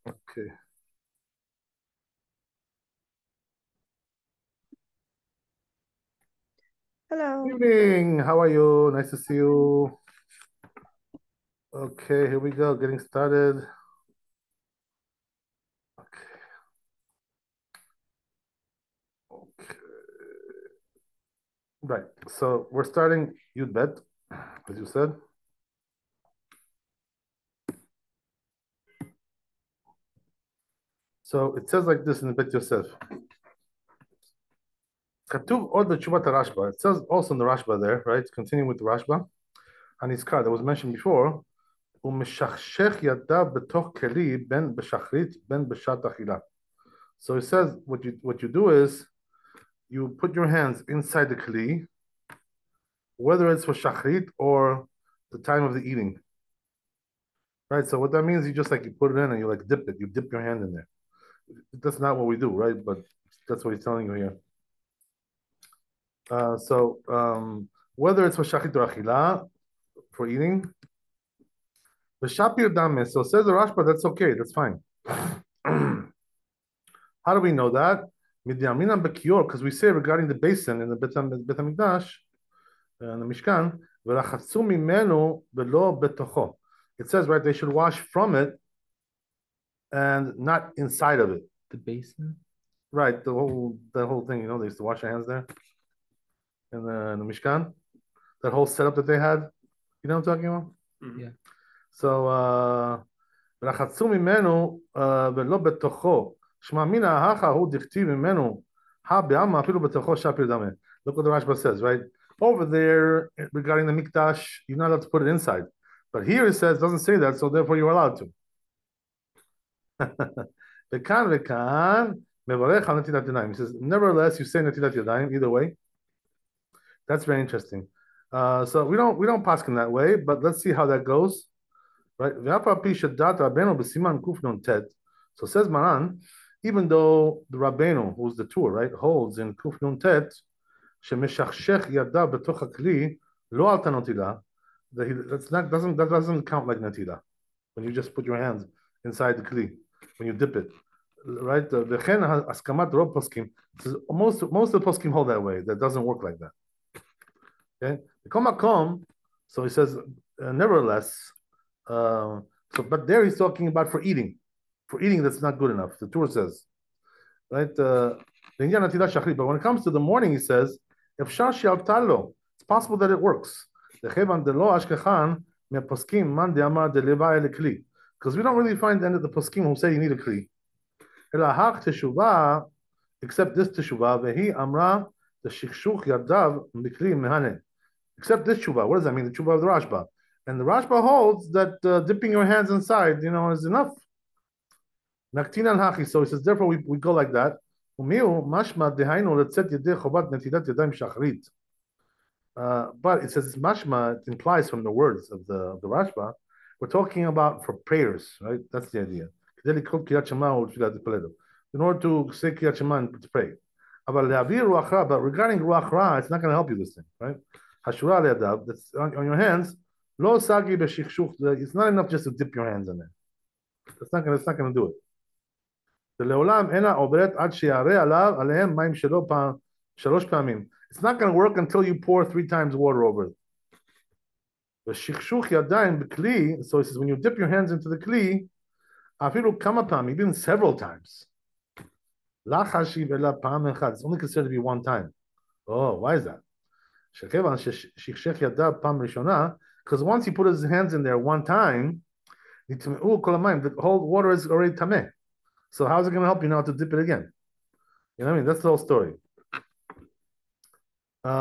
Okay. Hello. Evening. How are you? Nice to see you. Okay, here we go. Getting started. Okay. Okay. Right. So we're starting Yud Bet, as you said. So it says like this in the Bet Yosef. Katuv od Chuvat Rashba. It says also in the Rashba there, right? Continuing with the Rashba. And his card that was mentioned before. ומשכשך ידיו בתוך כלי בין בשחרית בין בשעת אכילה. So it says what you do is you put your hands inside the kli, whether it's for shachrit or the time of the eating. Right? So what that means, you just like you put it in and you like dip it. You dip your hand in there. That's not what we do, right? But that's what he's telling you here. Whether it's for shachrit or achila, for eating, the shapir dame. So says the Rashba, that's okay, that's fine. How do we know that? Midyamina bekior, because we say regarding the basin in the Bet HaMikdash, in the Mishkan, v'rachatzu mimenu v'lo betocho. It says, right, they should wash from it and not inside of it. The basin? Right, that whole thing, they used to wash their hands there in the Mishkan. That whole setup that they had. You know what I'm talking about? Yeah. So, רחצו ממנו ולא בתוכו. שמע מן ההכה הוא דכתיב ממנו, בעלמא אפילו בתוכו שפיר דמה. Look what the Rashba says, right? Over there, regarding the Mikdash, you're not allowed to put it inside. But here it says, doesn't say that, so therefore you're allowed to. וכאן וכאן, מברך על נטילת ידיים. He says, nevertheless, you say נטילת ידיים, either way. That's very interesting. So we don't pass in that way, but let's see how that goes. Right? So says Maran, even though the Rabbeinu, who's the Tur, right, holds in Kuf Nun Tet, שמשכשך ידיו בתוך הכלי, לא עלתה נטילה, that doesn't count like natila. When you just put your hands inside the kli, when you dip it, right? וכן הסכמת רוב פוסקים. Most of the poskim hold that way. That doesn't work like that. Okay, so he says, nevertheless. But there he's talking about for eating. For eating, that's not good enough. The Torah says, right? But when it comes to the morning, he says, it's possible that it works. Because we don't really find any of the poskim who say you need a kli. Except this teshuvah, vehi amra the shikshuch yadav mikli mehane. Except this teshuvah. What does that mean? The teshuvah of the Rashba. And the Rashba holds that dipping your hands inside, is enough. So he says, therefore we go like that. But it says mashma, it implies from the words of the Rashba, we're talking about for prayers, right? That's the idea. In order to say Kriyat Shema and to pray. But regarding Ruach Ra, it's not going to help you this thing, right? Hashura le'adav, that's on your hands. Lo sagi b'shikshuk. It's not enough just to dip your hands in there. It's not going to do it. The leolam ena obret ad she'areh alav alehem ma'im shelo shalosh pamim. It's not going to work until you pour 3 times water over it. The shikshuk yadayim b'kli. So he says when you dip your hands into the kli, afilu kama pamim, even several times. La chashiv ela pam echad. It's only considered to be 1 time. Oh, why is that? Because once he put his hands in there 1 time, the whole water is already tameh. So how's it going to help you now to dip it again? You know what I mean? That's the whole story. So that's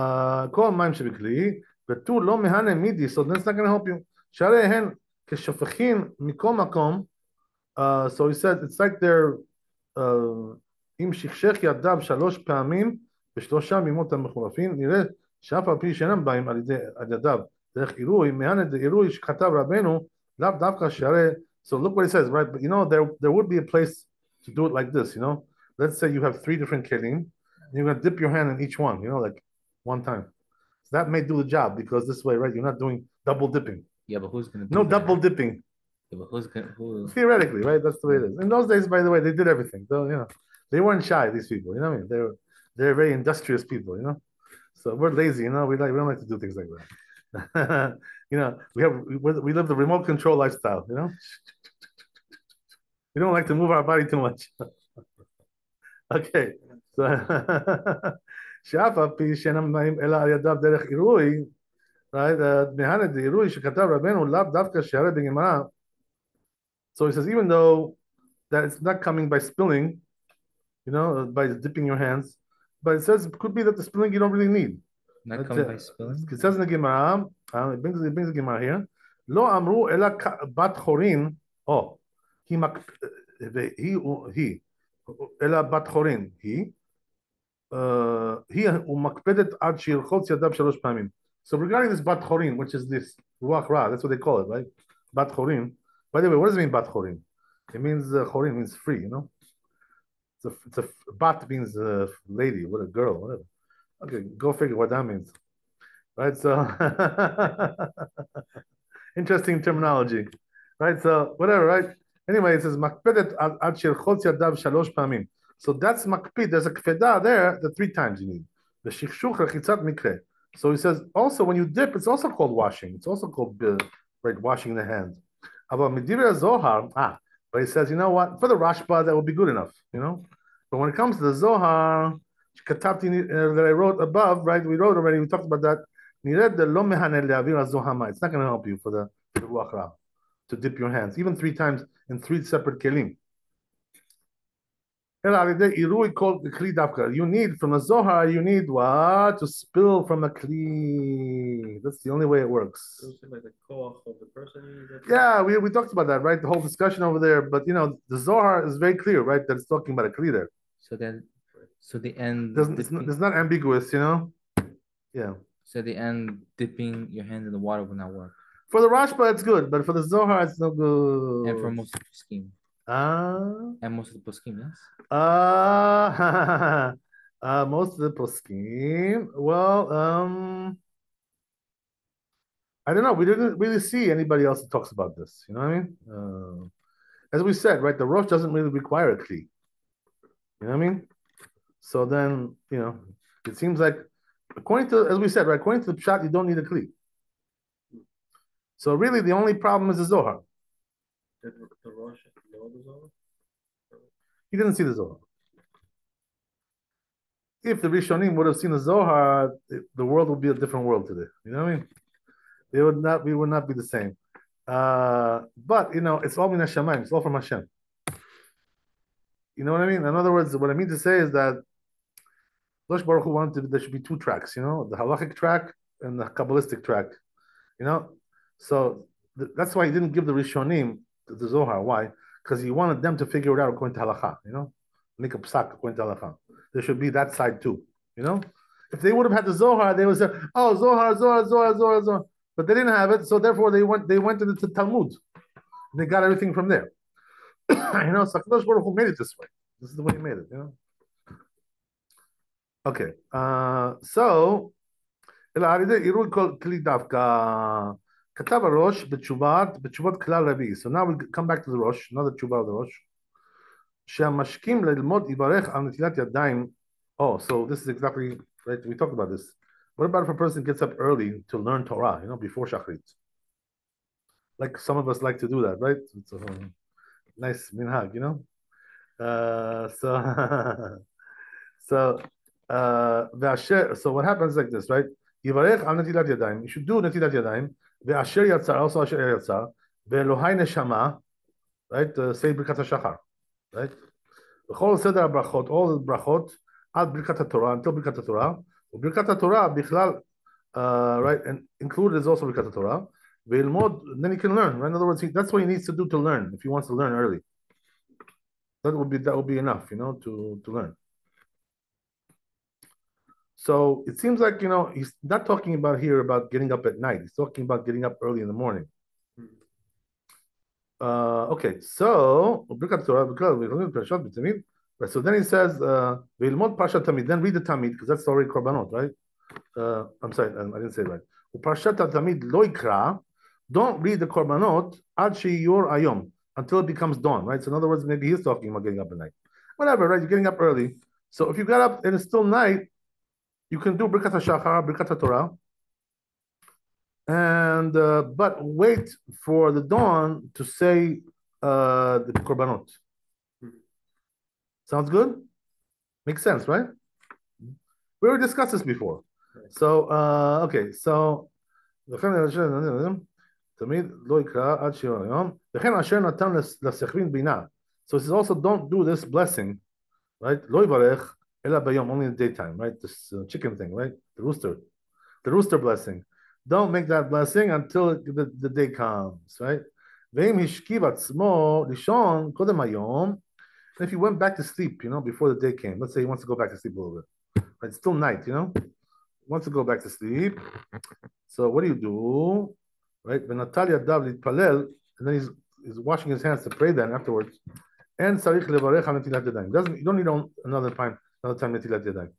not going to help you. So he said it's like they're אם שכשך ידיו 3 פעמים בשלושה מימות המחורפים, נראה שאף על פי שאינם באים על ידיו דרך עירוי, מהנד דעירוי שכתב רבנו, לאו דווקא שהרי, so look what he says, right? But there would be a place to do it like this, Let's say you have 3 different kelim, and you're going to dip your hand in each one, like one time. So that may do the job because this way, right? You're not doing double dipping. Yeah, but who's going to do No that? double dipping. Yeah, but Theoretically, right? That's the way it is. In those days, by the way, they did everything. So, they weren't shy, these people, you know what I mean? They're very industrious people, So we're lazy, we don't like to do things like that. we live the remote control lifestyle, We don't like to move our body too much. Okay. So שאף על פי שאינם באים אלא על ידיו דרך עירוי, right? מהנד דעירוי שכתב רבנו לאו דווקא שהרי בגמרא. So he says, even though that it's not coming by spilling, by dipping your hands, but it says it could be that the spilling you don't really need. Not coming by spilling? It says in the Gemara, it brings the Gemara here, לא אמרו אלא בת חורין, היא, אלא בת חורין, היא ומקפדת עד שירחוץ ידיו 3 פעמים. So regarding this bat chorin, which is this ruach ra, that's what they call it, right? Bat chorin. By the way, what does it mean bat chorin? It means chorin means free, It's a bat means lady, what a girl, whatever. Okay, go figure what that means, right? So interesting terminology, right? So whatever, right? Anyway, it says makpedet ad shirchotz yadav 3 פעמים. So that's makpid. There's a kfeda there that 3 times you need. The shikshuch rechitzat mikre. So he says also when you dip, it's also called washing. It's also called right, washing the hands. About medira zohar, but he says, you know what? For the Rashba, that would be good enough, But when it comes to the Zohar, that I wrote above, right? We wrote already. We talked about that. It's not going to help you for the ruach ra to dip your hands, even 3 times in 3 separate kelim. You need from the Zohar, you need what? To spill from a kli. That's the only way it works. Like the koach of the person. Yeah, we talked about that, right? The whole discussion over there. But the Zohar is very clear, right? That it's talking about a kli there. So the end. It's not ambiguous, Yeah. So the end, dipping your hand in the water will not work. For the Rashba, it's good, but for the Zohar, it's no good. And for most of the scheme. And most of the poskim, yes. Most of the poskim. Well, I don't know. We didn't really see anybody else that talks about this. You know what I mean? As we said, right? The Rosh doesn't really require a kli. You know what I mean? So then, it seems like, as we said, right? According to the Pshat, you don't need a kli. So really, the only problem is the Zohar. Did the Rosh know the Zohar? He didn't see the Zohar. If the Rishonim would have seen the Zohar, the world would be a different world today. You know what I mean? We would not be the same. But it's all min hashamayim. It's all from Hashem. You know what I mean? In other words, what I mean to say is that Dosh Baruch Hu wanted there should be 2 tracks. The halachic track and the kabbalistic track. So that's why he didn't give the Rishonim the Zohar. Why? Because he wanted them to figure it out according to halakha. Make a psak according to halakha. There should be that side too. If they would have had the Zohar, they would say, "Oh, Zohar." But they didn't have it, so therefore they went into the Talmud. They got everything from there. So Kadosh Baruch Hu made it this way. This is the way he made it. Okay. So כתב הראש בתשובות כלל רביעי. So now we come back to the Rosh, another תשובה of the Rosh. שהמשכים ללמוד יברך על נטילת ידיים. So this is exactly, right, we talked about this. What about if a person gets up early to learn Torah, before Shachrit? Like some of us like to do that, right? It's a nice minhag, So what happens like this, right? יברך על נטילת ידיים. You should do נטילת ידיים. ואשר יצר, also אשר יצר. ואלוהי נשמה, right? Say ברכת השחר, right? בכל סדר הברכות, all the ברכות, עד ברכת התורה, until ברכת התורה. וברכת התורה בכלל, right? And included is also ברכת התורה. וילמוד, then he can learn, right? In other words, that's what he needs to do to learn, if he wants to learn early. That would be enough, to learn. So it seems like, he's not talking about here about getting up at night. He's talking about getting up early in the morning. Okay, so right, so then he says, "Ve'ilmod Parshat Tamid." Then read the Tamid because that's already korbanot, right? I'm sorry, I didn't say it right. Parshat Tamid lo ikra. Don't read the korbanot ad sheyor ayom until it becomes dawn, right? So in other words, maybe he's talking about getting up at night. Whatever, right? You're getting up early. So if you got up and it's still night, you can do Birkat HaShachar, Birkat HaTorah, and but wait for the dawn to say the korbanot. Sounds good? Makes sense, right? We already discussed this before. So okay, so תמיד לא יקרא עד שיום היום, וכן אשר נתן לשכבים בינה. So it says also don't do this blessing, right? לא יברך אלא ביום, only in the daytime, right? This chicken thing, right? The rooster blessing. Don't make that blessing until the day comes, right? ואם השכיב עצמו לישון קודם היום, if he went back to sleep, before the day came, let's say he wants to go back to sleep a little bit, right? It's still night, wants to go back to sleep. So what do? Right? Natalia David Palel, and then he's washing his hands to pray then afterwards. And Sarich Levarech Netilat Yadayim. You don't need another time Netilat Yadayim.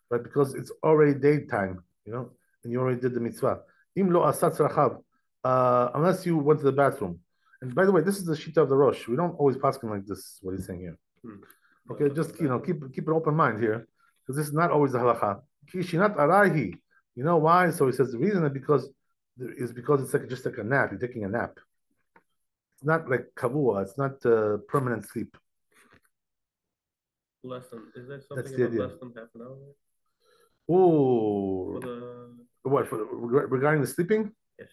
Right? Because it's already daytime, and you already did the mitzvah. Im lo asat rachav, unless you went to the bathroom. And by the way, this is the shita of the Rosh. We don't always pass him like this, what he's saying here. Okay, just keep an open mind here, because this is not always the halacha. Kishinat arahi. You know why? So he says the reason is because it's just like a nap. You're taking a nap. It's not like kavua. It's not permanent sleep. Is there something about less than half an hour? Oh, regarding the sleeping? Yes.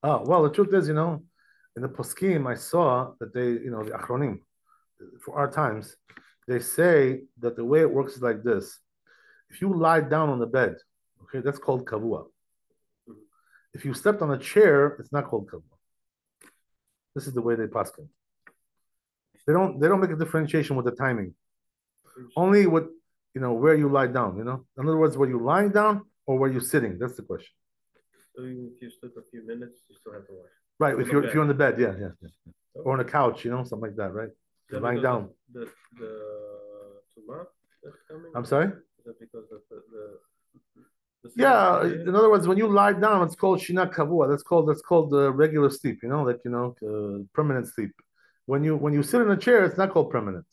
Oh, well, the truth is, in the poskim, I saw that they, the achronim, for our times, they say that the way it works is like this. If you lie down on the bed, okay, that's called kavua. If you stepped on a chair, it's not called kavua. This is the way they paskin. They don't make a differentiation with the timing. Only with where you lie down. In other words, were you lying down or were you sitting? That's the question. So even if you sleep a few minutes, you still have to wash. Right. If you're on the bed, yeah. Or on a couch, something like that, right? You're lying down. The tumah that's coming. I'm sorry. Is that because of the yeah, in other words, when you lie down, it's called shina kavua. That's called regular sleep. Permanent sleep. When you sit in a chair, it's not called permanent.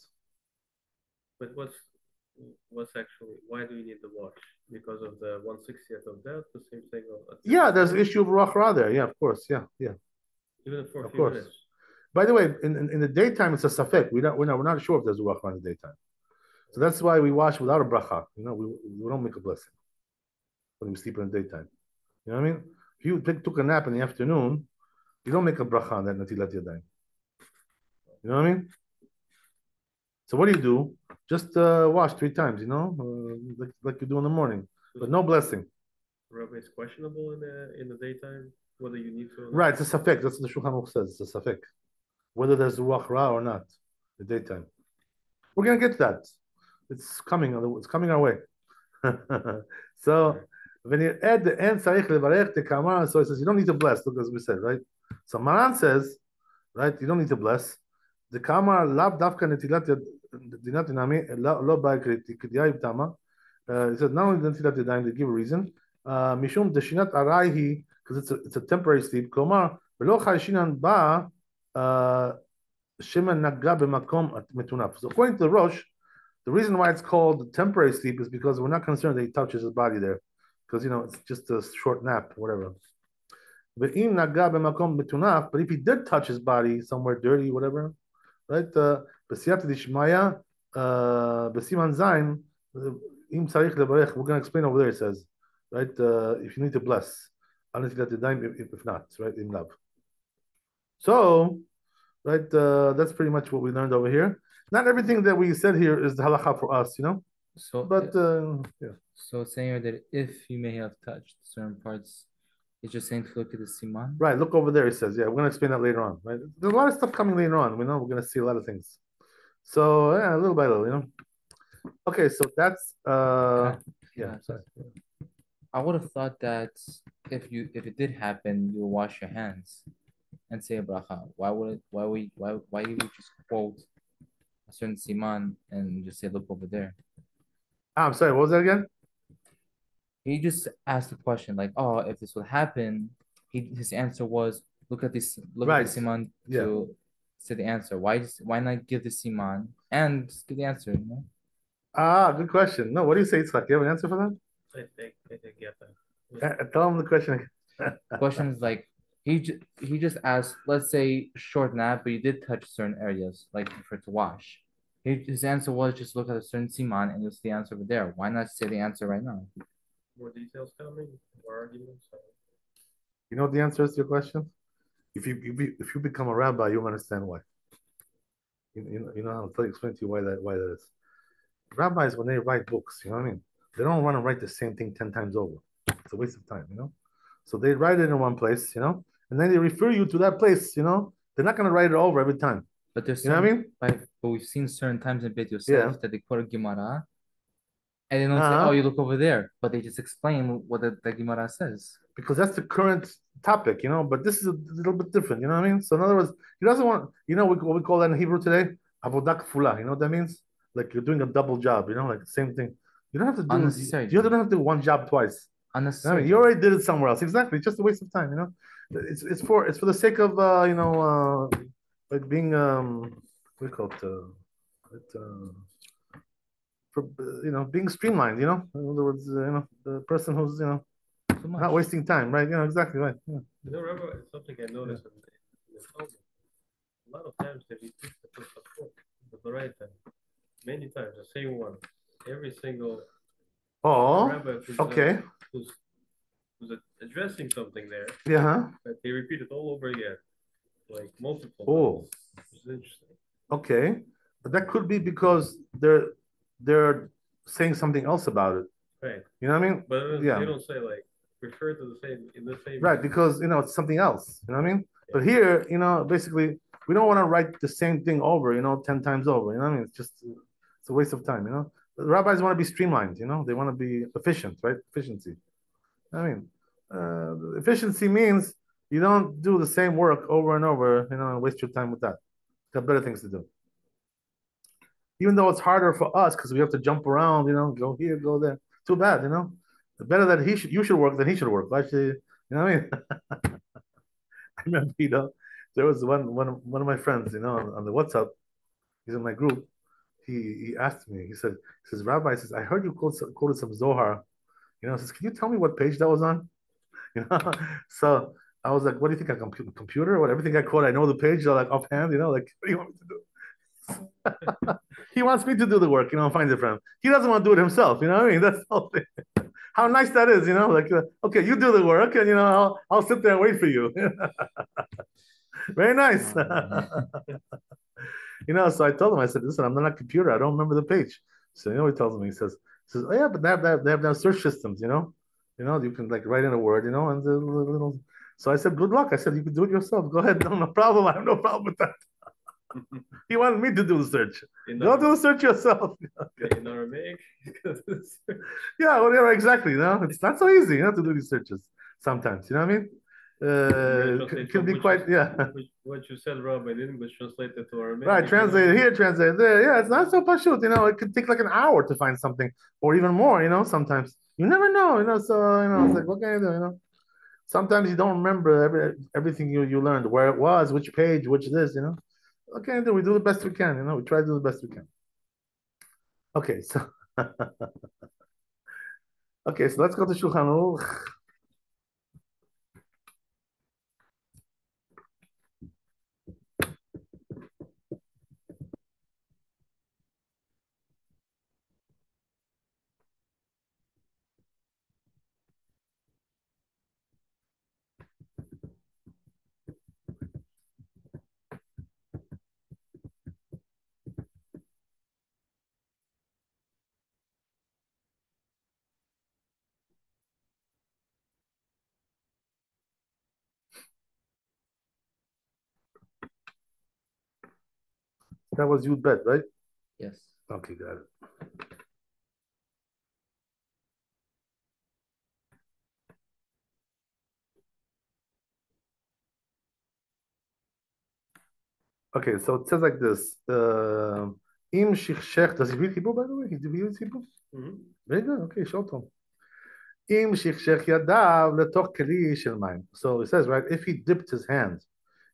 But what's actually, why do you need the wash? Because of the 1/60th of that, the same thing. Yeah, there's an issue of ruach ra there. Yeah, of course. Yeah. Even for a few minutes. By the way, in the daytime, it's a safek. We're not sure if there's ruach ra in the daytime. So that's why we wash without a bracha. We don't make a blessing when we sleep in the daytime. You know what I mean? If you took a nap in the afternoon, you don't make a bracha on that netilat yadayim. You know what I mean? So what do? Just wash 3 times, like you do in the morning, but no blessing. Rabbi, it's questionable in the daytime whether you need to. Right, it's a safek. That's what the Shulchan Aruch says. It's a safek, whether there's ruach ra or not. The daytime. We're gonna get to that. It's coming. It's coming our way. So when you add the end sarich levarech the kamar, so it says you don't need to bless. Look, as we said, right? So Maran says, right, you don't need to bless. The kamar lav dafka netilat dinat inami lo ba k'diyav tama. It says not only netilat yadayim, they give a reason. Mishum deshinat arayhi, because it's a temporary sleep. Komar v'lo chayshinan ba shemen naga b'makom metunaf. So according to the Rosh, the reason why it's called temporary sleep is because we're not concerned that he touches his body there, because it's just a short nap, whatever. But if he did touch his body somewhere dirty, whatever, right? B'siyata dishmaya, b'siman zayin, im tzarich levarech. We're going to explain over there. It says, right? If you need to bless, if not, right? In love. So, right? That's pretty much what we learned over here. Not everything that we said here is the halacha for us, So, but yeah. So it's saying that if you may have touched certain parts, it's just saying to look at the siman. Right, look over there. He says, yeah, we're gonna explain that later on. Right, there's a lot of stuff coming later on. We know we're gonna see a lot of things. So yeah, little by little, Okay, so that's Yeah, sorry. I would have thought that if it did happen, you would wash your hands and say a bracha. Why you would just quote a certain siman and just say look over there? I'm sorry, what was that again? He just asked the question like, oh, if this would happen, his answer was look at this Right. siman Yeah. to say the answer. Why not give the siman and just give the answer, you know? Ah, good question. No, what do you say, Itzhak? You have an answer for that? I get that. Tell him the question again. The question is like he just asked, let's say short nap, but you did touch certain areas, like for to wash. His answer was just look at a certain siman and you'll see the answer over there. Why not say the answer right now? More details coming, more arguments. You know what the answer is to your question? If you become a rabbi, you'll understand why. You know, I'll explain to you why that is. Rabbis, when they write books, you know what I mean? They don't want to write the same thing 10 times over. It's a waste of time, you know? So they write it in one place, you know, and then they refer you to that place, you know? They're not going to write it over every time. But there's You know what I mean? But we've seen certain times in Beit Yosef Yeah. that they quote a Gemara and they don't say, Uh-huh. oh, you look over there, but they just explain what the Gemara says. Because that's the current topic, you know, but this is a little bit different, you know what I mean? So in other words, he doesn't want, you know, what we call that in Hebrew today? Avodah kfula, you know what that means? Like you're doing a double job, you know, like the same thing. You don't have to do, Unnecessary. you don't have to do one job twice. I Unnecessary. mean, you already did it somewhere else. Exactly. It's just a waste of time, you know. It's for the sake of you know like being what do you call for you know being streamlined, you know. In other words, you know, the person who's you know Too much. not wasting time, right? You know, exactly right. Yeah. You know, Rabbi, something I noticed in the Talmud. A lot of times they repeat the Tosafot, the Baraita, many times, the same one. Every single Oh, rabbi okay. who's addressing something there, Yeah. Huh? but they repeat it all over again, like multiple Oh, times. It's interesting. okay. But that could be because they're saying something else about it. Right. You know what I mean? But Yeah. they don't say like refer to the same in the same. Right, because you know it's something else. You know what I mean? Yeah. But here, you know, basically, we don't want to write the same thing over. You know, 10 times over. You know what I mean? It's a waste of time. You know, the rabbis want to be streamlined. You know, they want to be efficient, right? Efficiency. I mean, efficiency means you don't do the same work over and over. You know, and waste your time with that. You have better things to do. Even though it's harder for us because we have to jump around. You know, go here, go there. Too bad. You know, better that you should work than he should work. Actually, you know what I mean? I remember, you know, there was one of my friends, you know, on the WhatsApp. He's in my group. He asked me. He says, Rabbi, he says, I heard you quoted some Zohar. You know, he says, can you tell me what page that was on? You know, so I was like, what do you think? A computer? What everything I quote, I know the page, like offhand. You know, like what do you want me to do? He wants me to do the work, you know, find it for him. He doesn't want to do it himself. You know what I mean? That's the whole thing. How nice that is, you know? Like, okay, you do the work, and you know, I'll sit there and wait for you. Very nice. You know, so I told him, I said, listen, I'm not a computer. I don't remember the page. So you know, he tells me, he says, oh yeah, but they have now search systems, you know. You know, you can like write in a word, you know, and the little. So I said, good luck. I said, you can do it yourself. Go ahead, no problem. I have no problem with that. He wanted me to do the search. Go do the search yourself. In Aramaic. Yeah, well, yeah, exactly. You know, it's not so easy, you know, to do these searches sometimes. You know what I mean? It can be quite, yeah. What you said, Rob, in English, translated to Aramaic. Right, translated here, translated there. Yeah, it's not so pashut. You know, it could take like an hour to find something, or even more. You know, sometimes you never know. You know, so you know, it's like what can I do? You know, sometimes you don't remember everything you learned, where it was, which page, which this. You know, what can I do? We do the best we can. You know, we try to do the best we can. Okay, so okay, so let's go to Shulchan Aruch. That was Yud Bet, right? Yes. Okay, got it. Okay, so it says like this. Im shichshech, does he read Hebrew, by the way? He reads Hebrew? Very good. Okay, show Im shichshech yadav letoch kli shel mayim. So it says, right, if he dipped his hand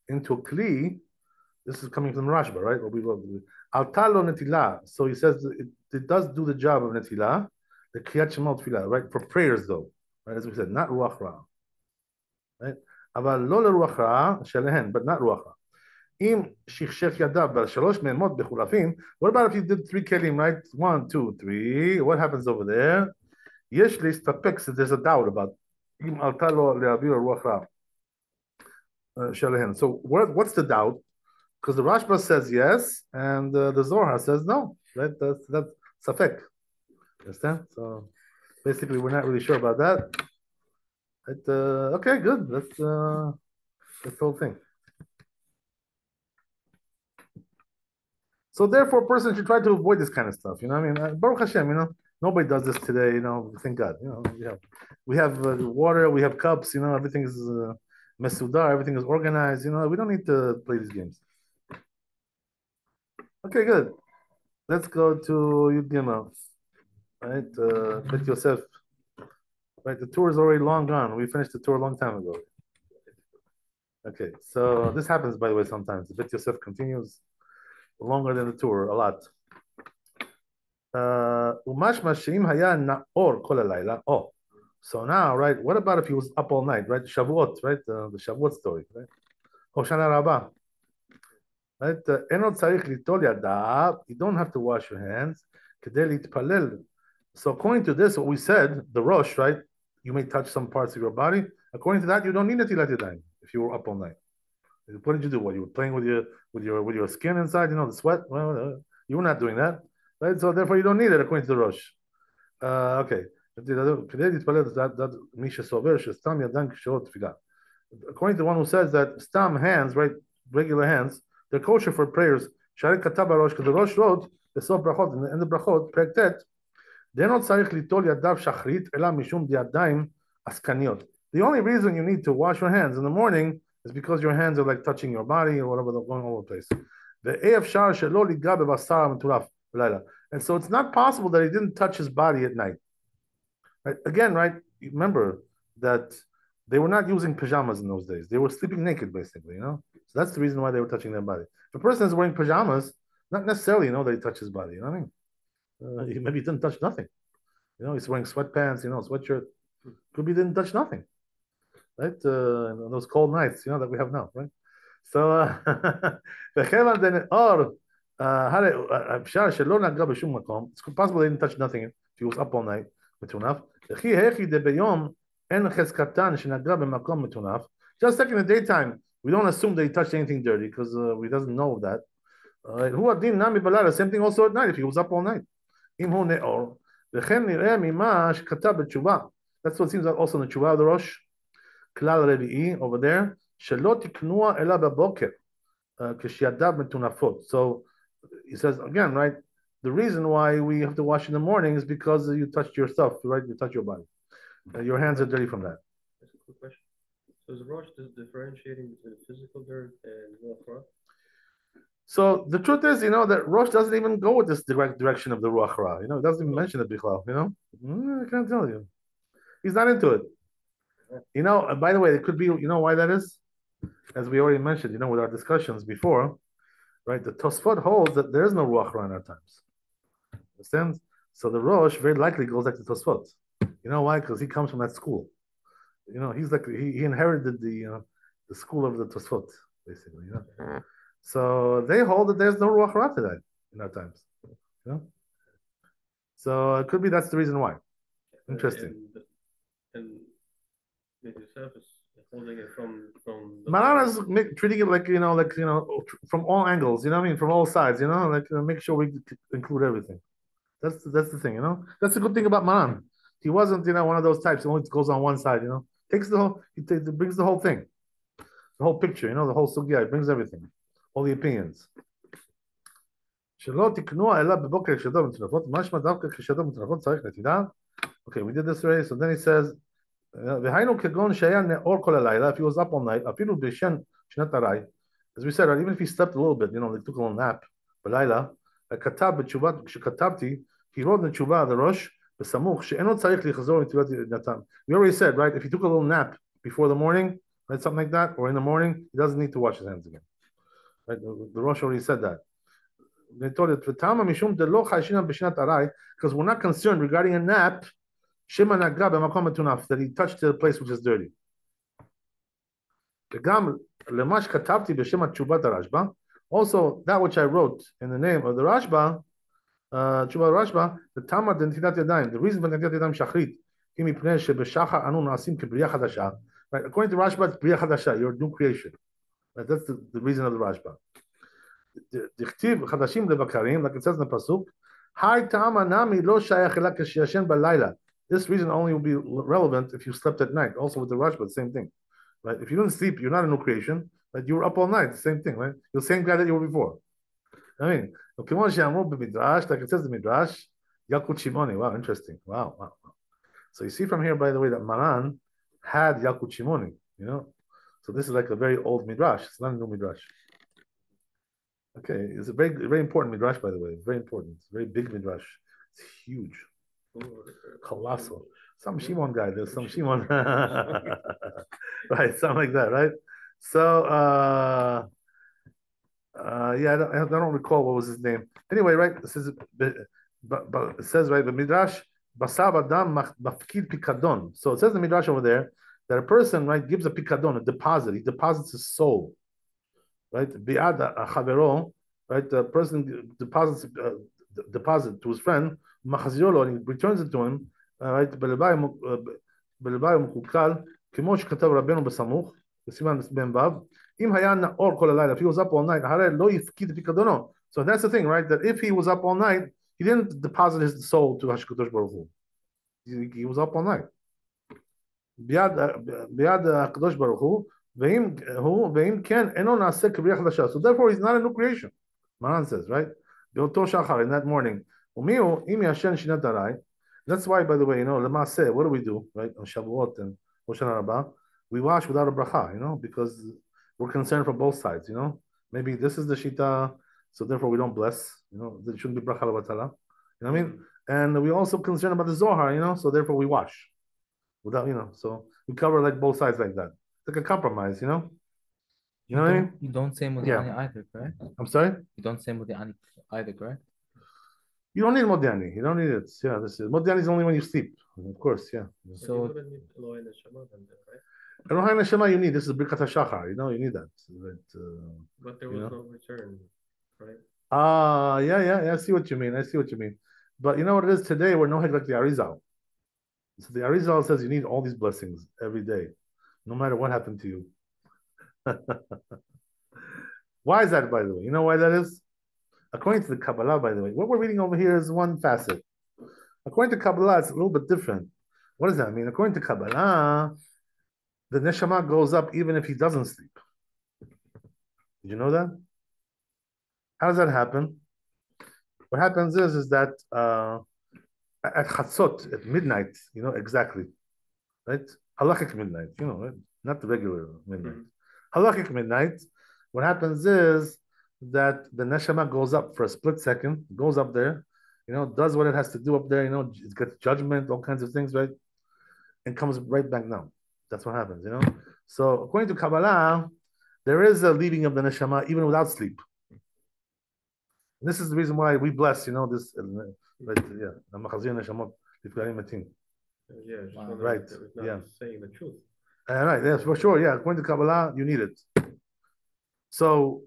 into a kli, this is coming from Rashba, right? Alta lo netilah. So he says it does do the job of netilah, the kriyat shema tefillah, right? For prayers, though, right? As we said, not ruach ra, right? Aval lo leruach ra shelehen, but not ruach ra. Im shichshech yadav b'shalosh me'emot bechulafim. What about if you did 3 kelim, right? 1, 2, 3. What happens over there? Yesh leistapek. There's a doubt about im alta lo le'avir ruach ra shelehen. So what's the doubt? Because the Rashba says yes, and the Zohar says no. Right? That's safek. Understand? So basically, we're not really sure about that. But, okay, good. That's the whole thing. So therefore, a person should try to avoid this kind of stuff. You know, I mean, Baruch Hashem. You know, nobody does this today. You know, thank God. You know, we have water, we have cups. You know, everything is mesudar, everything is organized. You know, we don't need to play these games. Okay, good. Let's go to Yud Gimel. Right, Bet Yosef. Right, the tour is already long gone. We finished the tour a long time ago. Okay, so this happens, by the way, sometimes. The Bet Yosef continues longer than the tour, a lot. Oh, so now, right, what about if he was up all night, right? Shavuot, right? The Shavuot story, right? Hoshana Rabbah. Right? You don't have to wash your hands. So according to this, what we said, the Rosh, right? You may touch some parts of your body. According to that, you don't need Netilat Yadayim if you were up all night. What did you do? What, you were playing with your skin inside, you know, the sweat? Well, you were not doing that. Right? So therefore you don't need it according to the Rosh. Okay. According to the one who says that stam hands, right, regular hands, they're kosher for prayers. Because the Rosh wrote the Sof Brachot in the end of Brachot, Perek Tet, the only reason you need to wash your hands in the morning is because your hands are like touching your body or whatever, they're going all over the place. And so it's not possible that he didn't touch his body at night. Right? Again, right? Remember that they were not using pajamas in those days. They were sleeping naked, basically, you know? So that's the reason why they were touching their body. If a person is wearing pajamas, not necessarily, you know, that he touched his body, you know what I mean? Maybe he didn't touch nothing. You know, he's wearing sweatpants, you know, sweatshirt. Could be he didn't touch nothing. Right? Those cold nights, you know, that we have now, right? So, it's possible they didn't touch nothing if he was up all night. Just like in the daytime, we don't assume that he touched anything dirty because we doesn't know that. Same thing also at night if he was up all night. That's what seems like also in the Tshuva of the Rosh. Klal Revi'i over there. So he says again, right? The reason why we have to wash in the morning is because you touched your stuff, right? You touch your body. Your hands are dirty from that. That's a quick question. So is Rosh differentiating between physical dirt and ruach ra? So the truth is, you know, that Rosh doesn't even go with this direct direction of the ruach ra. You know, it doesn't even mention it bichlal. You know, I can't tell you. He's not into it. You know, by the way, it could be, you know why that is? As we already mentioned, you know, with our discussions before, right? The Tosfot holds that there is no Ruach Ra in our times. Understand? So the Rosh very likely goes like the Tosfot. You know why? Because he comes from that school. You know, he's like, he inherited the school of the Tosfot, basically. You know? So they hold that there's no Ruach Ra today in our times. You know? So it could be that's the reason why. Interesting. And Yosef is holding it from the Maran is treating it like, you know, from all angles, you know what I mean? From all sides, you know, like make sure we include everything. That's the thing, you know? That's the good thing about Maran. He wasn't, you know, one of those types who only goes on one side, you know? He brings the whole thing. The whole picture, you know, the whole sugya, he brings everything. All the opinions. Okay, we did this already. So then he says, if he was up all night, as we said, right, even if he slept a little bit, like took a little nap, בלילה, כתב בתשובה, כשכתבתי, he wrote in the תשובה, the Rosh, בסמוך, שאינו צריך לחזור לתפילת נתן. We already said, right, if he took a little nap before the morning, right, something like that, or in the morning, he doesn't need to wash his hands again. Right, the Rosh already said that. They told it, because we're not concerned regarding a nap, that he touched the place which is dirty. Also, that which I wrote in the name of the Rashba, the Tamar Netilat Yadayim, the reason for Netilat Yadayim Shachrit, right? According to Rashba, it's Bria Chadasha, your new creation. Right? That's the reason of the Rashba. Dichtiv Chadashim Levakarim, like it says in the Pasuk, Hai Tama Nami Lo Shayach Ela Kashiyashen Balayla. This reason only will be relevant if you slept at night. Also with the Rashba, the same thing. Right? If you didn't sleep, you're not a new creation. Right? You were up all night, the same thing, right? You're the same guy that you were before. I mean, like it says in the Midrash, Yalkut Shimoni. Wow, interesting. Wow. So you see from here, by the way, that Maran had Yalkut Shimoni, So this is like a very old Midrash. It's not a new Midrash. Okay, it's a very, very important Midrash, by the way. Very important. It's a very big Midrash. It's huge. Colossal. Some Shimon guy. There's some Shimon. Right, something like that, right? So, yeah, I don't recall what was his name. Anyway, right, it says right, the Midrash, Basar Adam Mafkid Pikadon. So it says in the Midrash over there that a person, right, gives a Pikadon, a deposit. He deposits his soul. Right, Bi'ad Chavero, right, the person deposits deposit to his friend, Machazirolo, and he returns it to him, right, Belebay Mukukal, Kimosh Katav Rabbeinu Besamuch, Besiman Ben Bav, Im Hayan Or Kolalai, if he was up all night, Hare Lo Yifkid Pikadono. So that's the thing, right, that if he was up all night, he didn't deposit his soul to Hashkadosh Baruch Hu. He was up all night. Bi'ad HaKadosh Baruch Hu, so therefore he's not a new creation. Maran says, right? In that morning. That's why, by the way, what do we do, right? On Shavuot and Shulchan Aruch, we wash without a bracha, because we're concerned from both sides, Maybe this is the shita, so therefore we don't bless, there shouldn't be bracha l'batala, you know what I mean? And we also concerned about the Zohar, so therefore we wash without, so we cover like both sides like that. Like a compromise, You know what I mean? You don't say Modiani either, correct? I'm sorry? You don't say Modiani either, correct? You don't need Modiani. You don't need it. Yeah, Modiani is only when you sleep. Of course, yeah. So Elohai Neshama you need. This is Birkat HaShachar. You need that. But there was no return, right? Yeah. I see what you mean. But you know what it is today? We're no like the Arizal. So the Arizal says you need all these blessings every day, no matter what happened to you. Why is that, by the way? You know why that is? According to the Kabbalah, by the way, what we're reading over here is one facet. According to Kabbalah, it's a little bit different. What does that mean? According to Kabbalah, the neshama goes up even if he doesn't sleep. Did you know that? How does that happen? What happens is that at Chatzot, at midnight, exactly, right? Halachic midnight, right? Not the regular midnight. Halachic midnight, what happens is that the neshama goes up for a split second, goes up there, does what it has to do up there, it gets judgment, all kinds of things, right? And comes right back down. That's what happens, So according to Kabbalah, there is a leaving of the neshama even without sleep. And this is the reason why we bless, this, right? Yeah. Yeah, right. Yeah, saying the truth. Right, yes, for sure. Yeah, according to Kabbalah, you need it. So,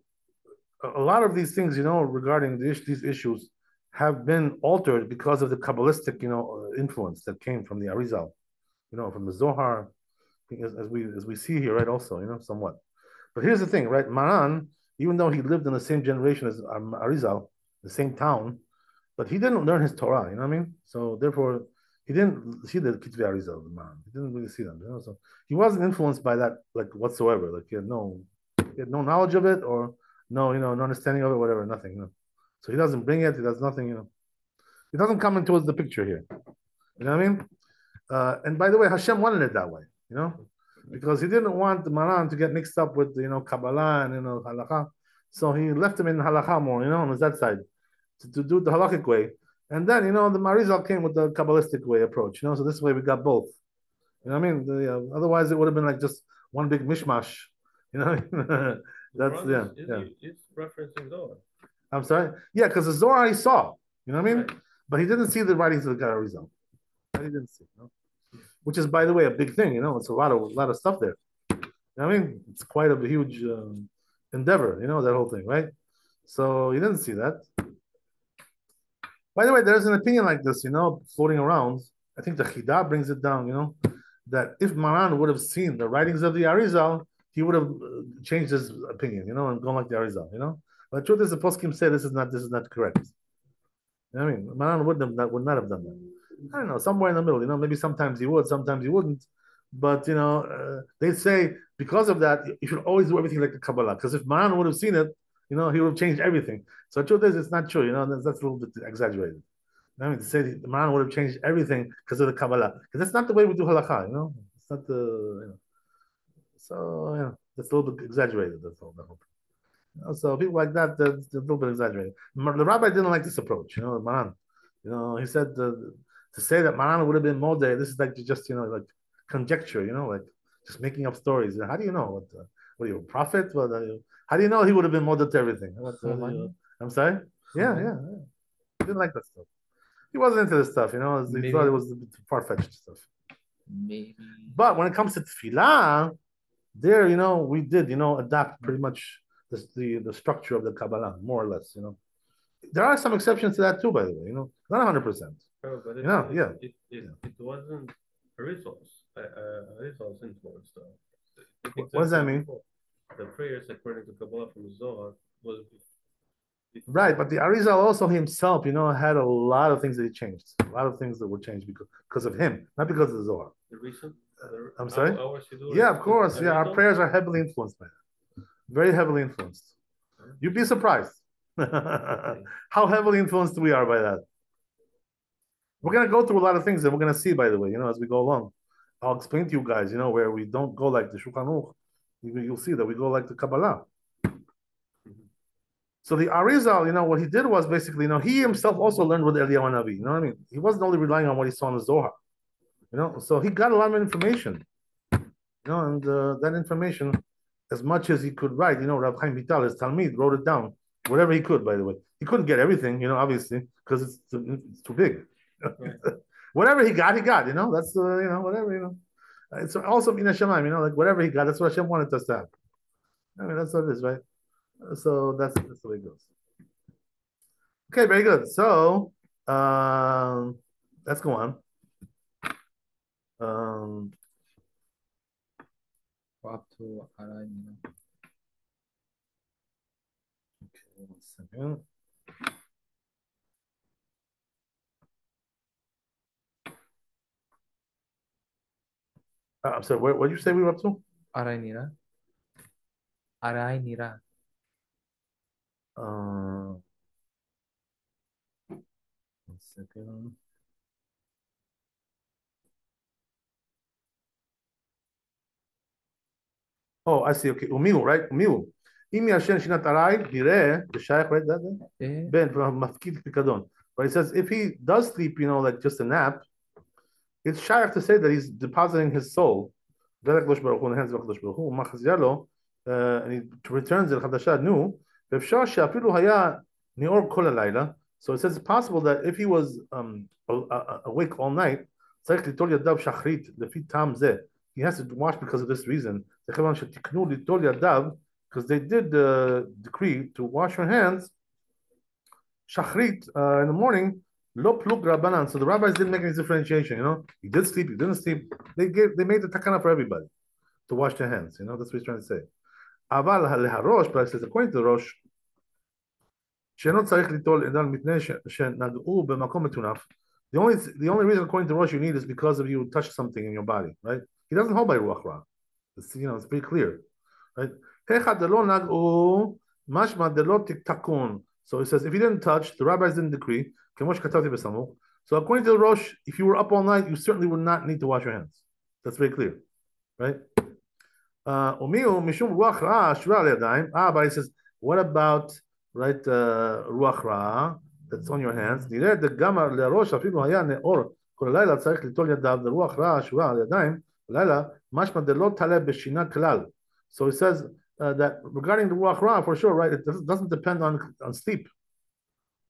a lot of these things, regarding these issues, have been altered because of the Kabbalistic, influence that came from the Arizal, from the Zohar, as we see here, right? Also, somewhat. But here's the thing, right? Maran, even though he lived in the same generation as Arizal, the same town, but he didn't learn his Torah. You know what I mean? So therefore, he didn't see the Kitvei Arizal, Maran. He didn't really see them. So he wasn't influenced by that, like whatsoever. Like he had no knowledge of it, or no understanding of it, whatever, nothing. So he doesn't bring it. He does nothing. He doesn't come into the picture here. You know what I mean? And by the way, Hashem wanted it that way. because he didn't want the Maran to get mixed up with Kabbalah and halakha. So he left him in halakha more, on that side, to do the halakhic way. And then the Marizal came with the Kabbalistic way approach, So this way we got both. You know what I mean? Otherwise it would have been like just one big mishmash. That's It's referencing Zohar. I'm sorry. Yeah, because the Zohar he saw. You know what I mean? Right. But he didn't see the writings of the Arizal. He didn't see. Which is, by the way, a big thing. It's a lot of stuff there. You know what I mean? It's quite a huge endeavor. That whole thing, right? So he didn't see that. By the way, there's an opinion like this, floating around. I think the Chidah brings it down. That if Maran would have seen the writings of the Arizal, he would have changed his opinion, and gone like the Arizal, But the truth is, the poskim say this is not correct. You know what I mean? Maran would not have done that. I don't know, somewhere in the middle, maybe sometimes he would, sometimes he wouldn't. But they say because of that, you should always do everything like the Kabbalah. Because if Maran would have seen it, he would have changed everything. So the truth is, it's not true. That's a little bit exaggerated. I mean, to say the Maran would have changed everything because of the Kabbalah, because that's not the way we do halakha. It's not the. So that's a little bit exaggerated. That's all. So people like that, that's a little bit exaggerated. The rabbi didn't like this approach. Maran. He said to say that Maran would have been Modeh. This is like just like conjecture. Like just making up stories. How do you know? What are you, a prophet? How do you know he would have been Modeh to everything? I'm sorry. Yeah. He didn't like that stuff. He wasn't into this stuff. He thought it was far-fetched stuff. Maybe. But when it comes to tefillah, there, we did, adapt pretty much the structure of the Kabbalah, more or less, There are some exceptions to that too, by the way, not 100%. Oh, but it wasn't a resource influence, though. What does that mean? The prayers, according to Kabbalah from Zohar, was right, but the Arizal also himself, had a lot of things that he changed, a lot of things that were changed because of him, not because of the Zohar. The recent. I'm sorry. Yeah, of course. Yeah, our prayers are heavily influenced by that. Very heavily influenced. You'd be surprised how heavily influenced we are by that. We're gonna go through a lot of things that we're gonna see, by the way, as we go along. I'll explain to you guys, where we don't go like the Shulchan Aruch. You'll see that we go like the Kabbalah. So the Arizal, what he did was basically, he himself also learned with Eliyahu Navi. You know what I mean? He wasn't only relying on what he saw in the Zohar. So he got a lot of information. And that information, as much as he could write, Rav Chaim Vital, his Talmid, wrote it down, whatever he could, by the way. He couldn't get everything, obviously, because it's too big. Whatever he got, That's, whatever, It's also Min Hashemayim, like whatever he got, that's what Hashem wanted us to have. I mean, that's what it is, right? So that's the way it goes. Okay, very good. So let's go on. Up to Aranina. Okay, 1 second. I'm sorry, what did you say we were up to? Aranira. 1 second. Oh, I see. Okay, umiu, right? Umiu. Im yashen shinat aray, direh, the shaykh, right? That ben mafkid pikadon. But he says if he does sleep, like just a nap, it's shaykh to say that he's depositing his soul. In the hands of Hakadosh Baruch Hu, machazia lo, and he returns it chadasha new. Ve'efshar she'afilu haya nior kol halayla. So it says it's possible that if he was awake all night, tzarich litol yadav shachrit lefi tam zeh. He has to wash because of this reason. Because they did decree to wash your hands. Shachrit in the morning, lo plug rabbanan. So the rabbis didn't make any differentiation. He did sleep, he didn't sleep. They made the takana for everybody to wash their hands. That's what he's trying to say. Aval leharosh, but it says according to the Rosh, the only reason according to Rosh you need is because of you touched something in your body, right? He doesn't hold by Ruach Ra. It's pretty clear, right? So he says if you didn't touch, the rabbis didn't decree. So according to the Rosh, if you were up all night, you certainly would not need to wash your hands. That's very clear, right? Umiu mishum ruach ra shura al yadayim. But he says, what about right ruach ra that's on your hands? נראה דגמר לראש אפילו היה נאור כל הלילה צריך ליטול ידיו לרוח רע שורה על ידיים בלילה משמע דלא תעלה בשינה כלל. So he says that regarding the ruach ra, for sure, right? It doesn't depend on sleep,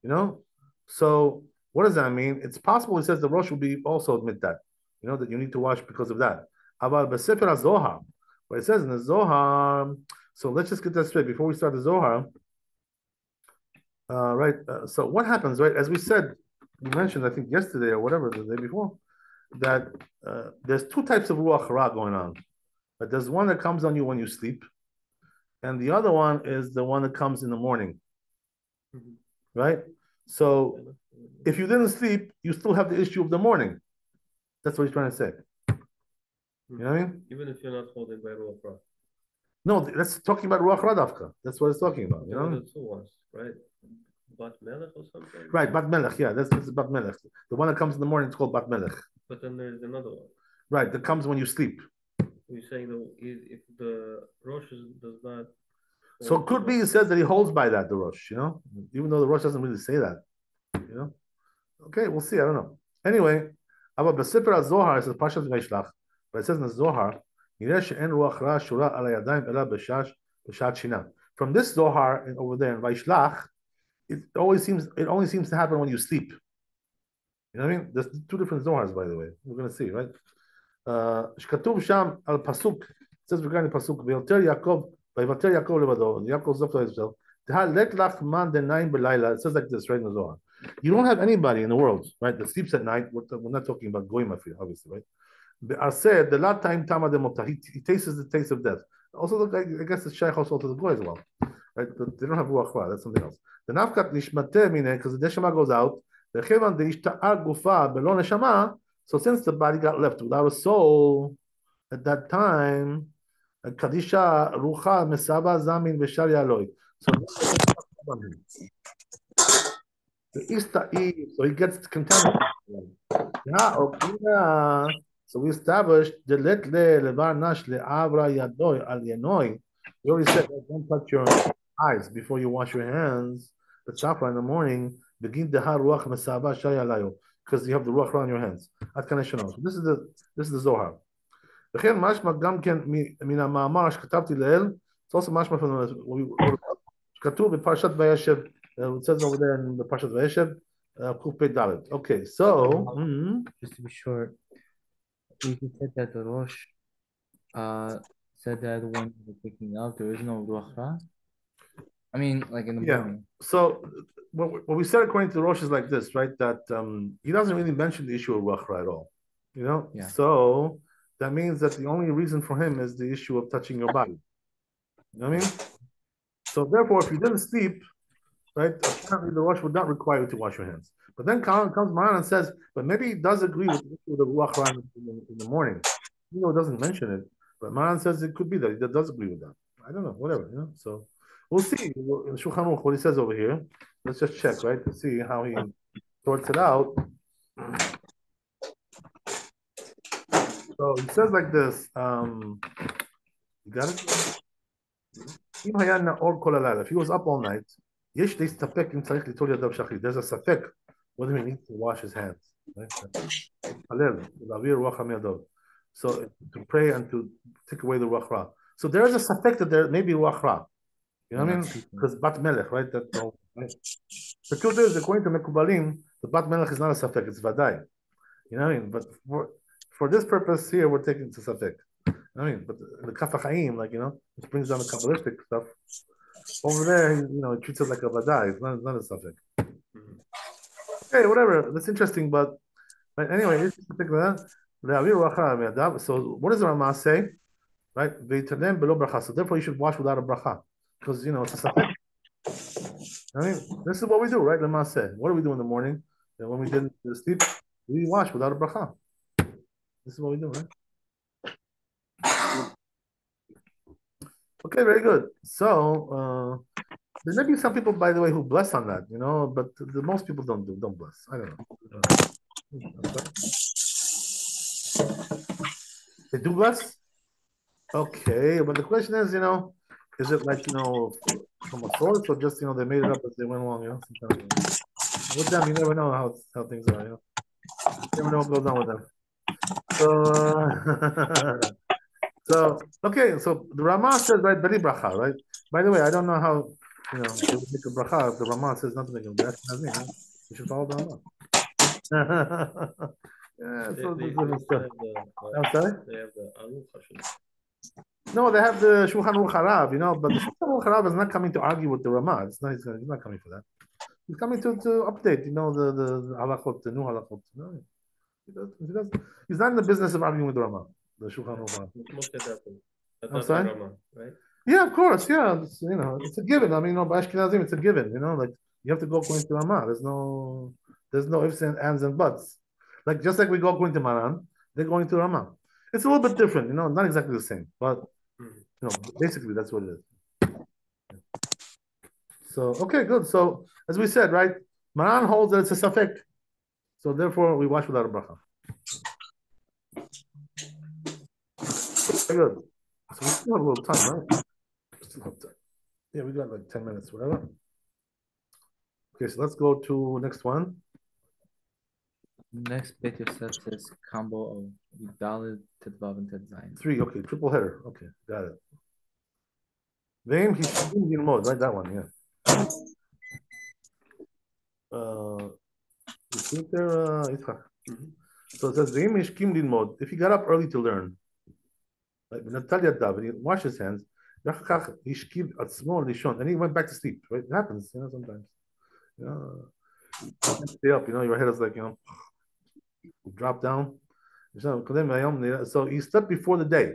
you know. So what does that mean? It's possible. He says the Rosh will be also admit that, you know, that you need to wash because of that. About Besefer HaZohar, but it says in the Zohar. So let's just get that straight before we start the Zohar. Right. So what happens, right? As we said, we mentioned, I think yesterday or whatever, the day before, that there's two types of ruach ra going on. But there's one that comes on you when you sleep, and the other one is the one that comes in the morning. Right? So if you didn't sleep, you still have the issue of the morning. That's what he's trying to say. You know what I mean? Even if you're not holding by ruach ra. No, that's talking about ruach ra dafka. That's what it's talking about. You know? The two ones, right? Bat melech or something. Right, bat melech. Yeah, that's bat melech. The one that comes in the morning is called bat melech. But then there's another one. Right, that comes when you sleep. You're saying that if the Rosh does not. So it could be he says that he holds by that, the Rosh, you know, even though the Rosh doesn't really say that, you know. Okay, we'll see. I don't know. Anyway, about Besefer HaZohar, it says Parshat Vaishlach, but it says in the Zohar, from this Zohar and over there in Vaishlach, it only seems to happen when you sleep. You know what I mean? There's two different Zohars, by the way. We're going to see, right? שכתוב שם על פסוק, it says regarding פסוק, ויותר יעקב, ויותר יעקב לבדו, יעקב זוף to Israel, let לך מן דניים בלילה, it says like this, right in the Zohar. You don't have anybody in the world, right, that sleeps at night. We're not talking about goyim, obviously, right? Said the last time Tama demota, he tastes the taste of death. Also, I guess it's shaykh also to the goy as well, right? But they don't have ruach ra, that's something else. The nafkat nishmate mine, because the neshama goes out, the chevan de ishta'ar gufa belo neshama. So since the body got left without a soul at that time, Kadisha Rucha Mesaba Zamin Veshar Yaloi. So he gets contaminated. So we established the letle levar nash le'avra yadoi al yenoi. We already said don't touch your eyes before you wash your hands. The chafra in the morning begin the haruach mesaba shayalayo, because you have the ruach ra on your hands. At Kaneshana. So this is the Zohar. וכן משמע גם כן מן המאמר שכתבתי לעיל, it's also משמע from שכתוב בפרשת וישב, it says over there in the פרשת וישב, קפ"ד. Okay, so just to be short, you said that the Rosh said that when you were picking up, there is no ruach ra. I mean, like in the morning. So what we said according to the Rosh is like this, right? That he doesn't really mention the issue of ruach ra at all, you know. Yeah. So that means that the only reason for him is the issue of touching your body. You know what I mean? So therefore, if you didn't sleep, right, apparently the Rosh would not require you to wash your hands. But then comes Maran and says, but maybe he does agree with the ruach ra in the morning. You know, it doesn't mention it, but Maran says it could be that he does agree with that. I don't know, whatever, you know. So we'll see in Shulchan Aruch what he says over here. Let's just check, right, to see how he sorts it out. So it says like this. You got it? If he was up all night, there's a safek whether he needs to wash his hands. Right? So to pray and to take away the ruach ra. So there is a safek that there may be ruach ra. You know what I mean? Because bat melech, right? Right? The truth is, according to Mekubalim, the bat melech is not a safek; it's vadai. You know what I mean? But for this purpose here, we're taking to safek. I mean, but the Kaf HaChaim, like, you know, which brings down the Kabbalistic stuff, over there, you know, it treats it like a vadai. It's not a subject. Okay, whatever. That's interesting, but anyway, it's particular. So what does the Ramah say? Right? So therefore, you should wash without a bracha, because, you know, it's a subject. I mean, this is what we do, right? Ramah said. What do we do in the morning? And when we didn't sleep, we wash without a bracha. This is what we do, right? Okay, very good. So there may be some people, by the way, who bless on that, you know, but most people don't bless. I don't know. They do bless? Okay, but the question is, is it like, from a source or just, they made it up as they went along, sometimes. With them, you never know how things are, You never know what goes on with them. So, okay, so the Ramah says, right, Beri Bracha, right? By the way, I don't know how, they would make a bracha if the Ramah says not to make a bracha. You should follow the Ramah. Yeah, so They different stuff. have I'm sorry? They have the Aruch. No, they have the Shulchan Aruch, but the Shulchan Aruch is not coming to argue with the Ramah. He's not coming for that. He's coming to update, the halachot, the new halachot. No, he's not in the business of arguing with the Ramah, the Shulchan Aruch. I'm sorry? Rama, right? Yeah, of course. Yeah, it's a given. I mean, by Ashkenazim, it's a given. Like you have to go according to Ramah. There's no ifs and ands and buts. Like just like we go according to Maran, they're going to Ramah. It's a little bit different, not exactly the same, but basically that's what it is. So okay, good. So as we said, right, Maran holds that it's a safek, so therefore we wash without a bracha. Very good. So we still have a little time, right? Still have time. Yeah, we got like 10 minutes, whatever. Okay, so let's go to next one. Next bit Yosef says combo of Yudalid, Tedvav, and Tedzayin. 3, okay, triple header. Okay, got it. Veim Hishkim Yilmod, right? That one, yeah. You think there, So it says Veim Hishkim Yilmod. If he got up early to learn, like Natalia Dav, and he washed his hands, and he went back to sleep. Right? It happens, sometimes. Stay up, your head is like, drop down. So he slept before the day.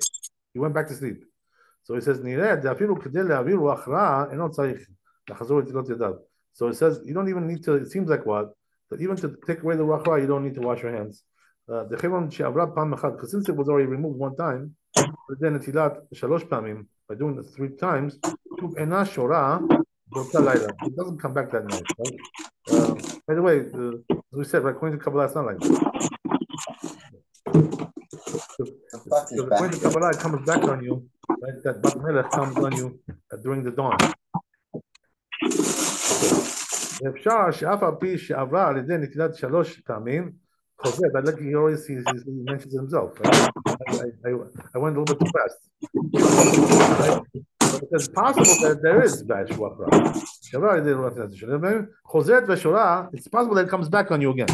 He went back to sleep. So he says, so it says, you don't even need to, it seems like what? That even to take away the rachra, you don't need to wash your hands. Because since it was already removed one time, then by doing it 3 times, it doesn't come back that night. Right? By the way, as we said, right, according to Kabbalah, it's not like that. So according to Kabbalah, it comes back on you, right? That Bat Melech comes on you during the dawn. אפשר שאף על פי שעברה על ידי נטילת 3 פעמים, חוזר, but like he always he mentions himself. Right? I went a little bit too fast. Right? But it's possible that there is bad shwachra. שעברה על ידי נטילת 3 חוזרת ושורה, it's possible that it comes back on you again.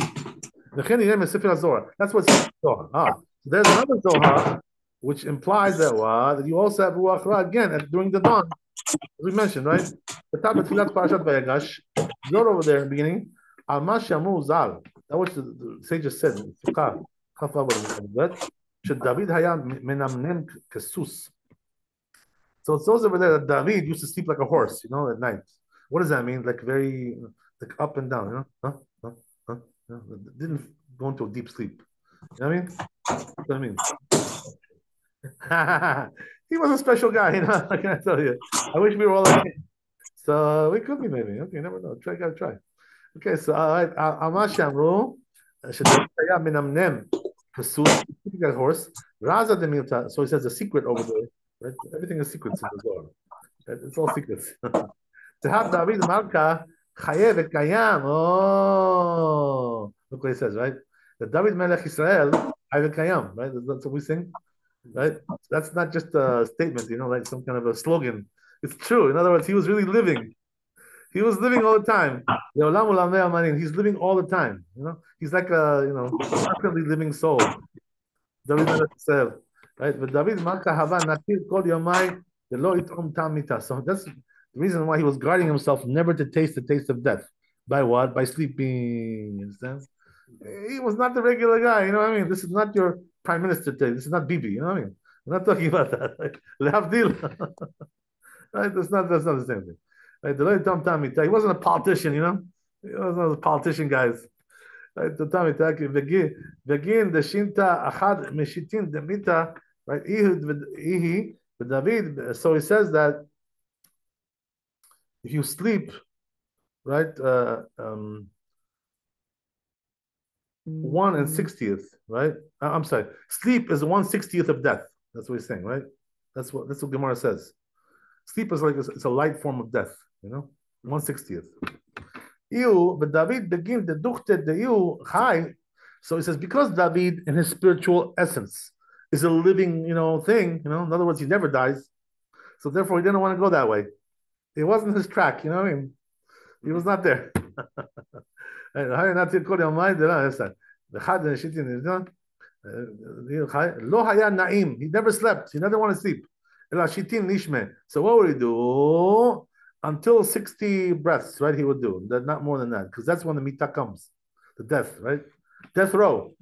וכן יהיה מספר הזוהר. That's what's Zohar. So there's another Zohar which implies that what? That you also have ruach ra again during the dawn. As we mentioned, right? The top of Tfilat Parashat Vayegash, wrote over there in the beginning, Al Ma Shamu Zal. That was the sages said, should David haya menamnem kesus. So it says over there that David used to sleep like a horse, at night. What does that mean? Like very, like up and down, Didn't go into a deep sleep. You know what I mean? What I mean? He was a special guy, I can tell you. I wish we were all like him. So we could be maybe. Okay, never know. Gotta try. Okay, so Amar Shamru, Shadaya Minamnem, a horse. Raza de Milta. So he says a secret over there. Right? Everything is secrets in the Zohar. It's all secrets. To have David Malka, Chayev Kayam. Oh, look what he says, right? The David Melech Israel, Chayev Kayam, right? That's what we sing. Right? That's not just a statement, like some kind of a slogan. It's true. In other words, he was really living. He was living all the time. He's living all the time. He's like a constantly living soul. David said, right? But David Malka Hava Natir Kol Yomai Lo Itom Tamita. So that's the reason why he was guarding himself never to taste the taste of death. By what? By sleeping. Understand? He was not the regular guy. You know what I mean? This is not your prime minister today. This is not Bibi. You know what I mean? We're not talking about that. Right? That's not the same thing. Right? He wasn't a politician, He wasn't a politician, guys. Right? Begin the Shinta Achad Meshitin Demita, right? David. So he says that if you sleep, right? 1/60th, right? I'm sorry. Sleep is 1/60th of death. That's what he's saying, right? That's what Gemara says. Sleep is like it's a light form of death, 1/60th. But David begin the duchte the high. So he says, because David in his spiritual essence is a living, thing, in other words, he never dies. So therefore he didn't want to go that way. It wasn't his track, He was not there. He never slept. He never wanted to sleep. So what would he do? Until 60 breaths, right? He would do not more than that, because that's when the mitah comes, the death, right? Death row.